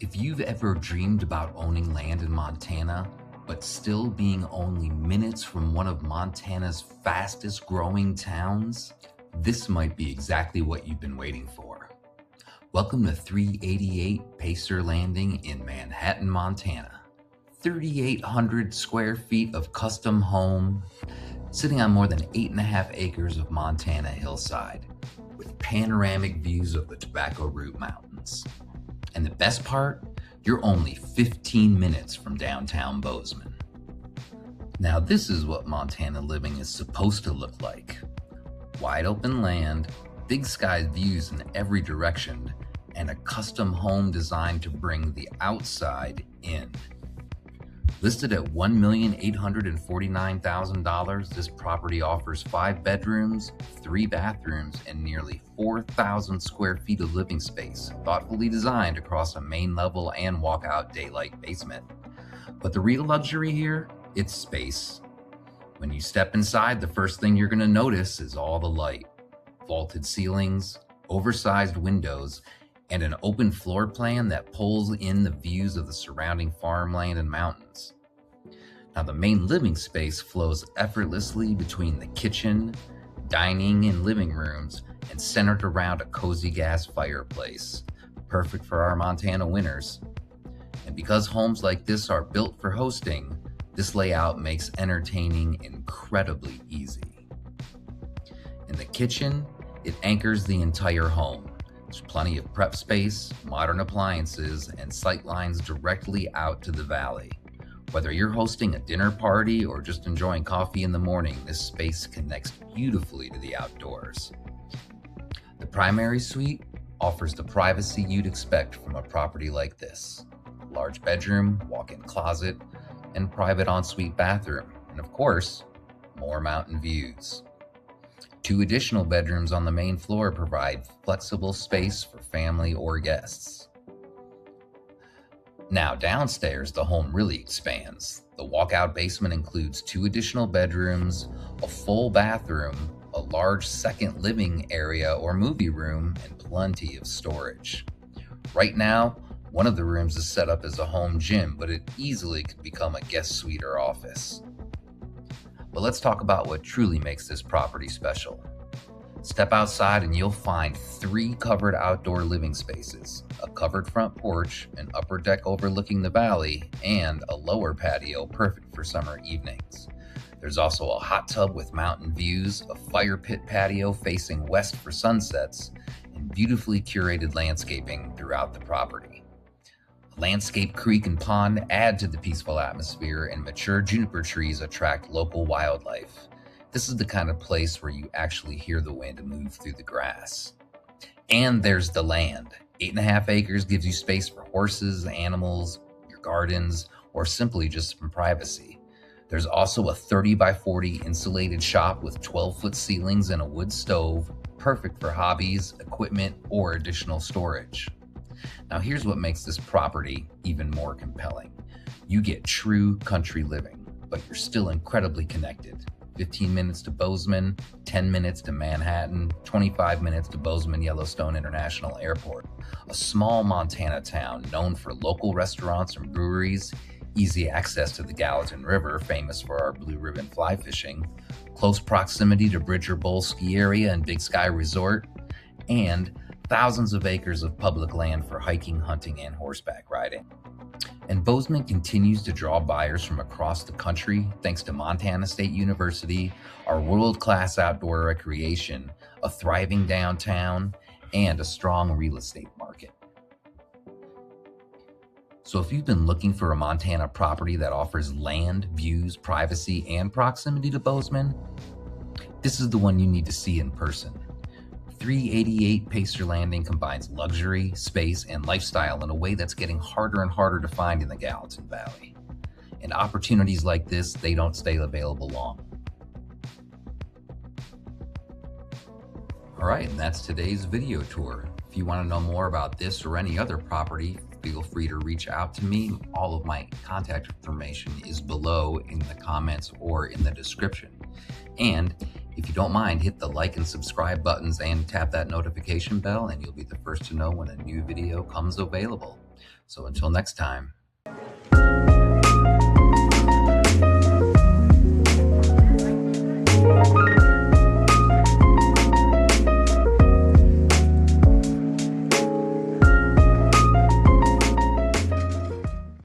If you've ever dreamed about owning land in Montana, but still being only minutes from one of Montana's fastest growing towns, this might be exactly what you've been waiting for. Welcome to 388 Pacer Landing in Manhattan, Montana. 3,800 square feet of custom home, sitting on more than 8.5 acres of Montana hillside, with panoramic views of the Tobacco Root Mountains. And the best part, you're only 15 minutes from downtown Bozeman. Now this is what Montana living is supposed to look like. Wide open land, big sky views in every direction, and a custom home designed to bring the outside in. Listed at $1,849,000, this property offers 5 bedrooms, 3 bathrooms, and nearly 4,000 square feet of living space, thoughtfully designed across a main level and walkout daylight basement. But the real luxury here, it's space. When you step inside, the first thing you're going to notice is all the light. Vaulted ceilings, oversized windows, and an open floor plan that pulls in the views of the surrounding farmland and mountains. Now the main living space flows effortlessly between the kitchen, dining, and living rooms, and centered around a cozy gas fireplace, perfect for our Montana winters. And because homes like this are built for hosting, this layout makes entertaining incredibly easy. In the kitchen, it anchors the entire home. There's plenty of prep space, modern appliances, and sight lines directly out to the valley. Whether you're hosting a dinner party or just enjoying coffee in the morning, this space connects beautifully to the outdoors. The primary suite offers the privacy you'd expect from a property like this. Large bedroom, walk-in closet, and private ensuite bathroom, and of course, more mountain views. 2 additional bedrooms on the main floor provide flexible space for family or guests. Now downstairs, the home really expands. The walkout basement includes 2 additional bedrooms, a full bathroom, a large second living area or movie room, and plenty of storage. Right now, one of the rooms is set up as a home gym, but it easily could become a guest suite or office. But let's talk about what truly makes this property special. Step outside and you'll find 3 covered outdoor living spaces, a covered front porch, an upper deck overlooking the valley, and a lower patio perfect for summer evenings. There's also a hot tub with mountain views, a fire pit patio facing west for sunsets, and beautifully curated landscaping throughout the property. A landscaped creek and pond add to the peaceful atmosphere, and mature juniper trees attract local wildlife. This is the kind of place where you actually hear the wind move through the grass. And there's the land. 8.5 acres gives you space for horses, animals, your gardens, or simply just some privacy. There's also a 30 by 40 insulated shop with 12-foot ceilings and a wood stove, perfect for hobbies, equipment, or additional storage. Now here's what makes this property even more compelling. You get true country living, but you're still incredibly connected. 15 minutes to Bozeman, 10 minutes to Manhattan, 25 minutes to Bozeman Yellowstone International Airport. A small Montana town known for local restaurants and breweries, easy access to the Gallatin River, famous for our blue ribbon fly fishing, close proximity to Bridger Bowl Ski Area and Big Sky Resort, and thousands of acres of public land for hiking, hunting, and horseback riding. And Bozeman continues to draw buyers from across the country thanks to Montana State University, our world-class outdoor recreation, a thriving downtown, and a strong real estate market. So if you've been looking for a Montana property that offers land, views, privacy, and proximity to Bozeman, this is the one you need to see in person. 388 Pacer Landing combines luxury, space, and lifestyle in a way that's getting harder and harder to find in the Gallatin Valley. And opportunities like this, they don't stay available long. All right, and that's today's video tour. If you want to know more about this or any other property, feel free to reach out to me. All of my contact information is below in the comments or in the description. And if you don't mind, hit the like and subscribe buttons and tap that notification bell, and you'll be the first to know when a new video comes available. So until next time.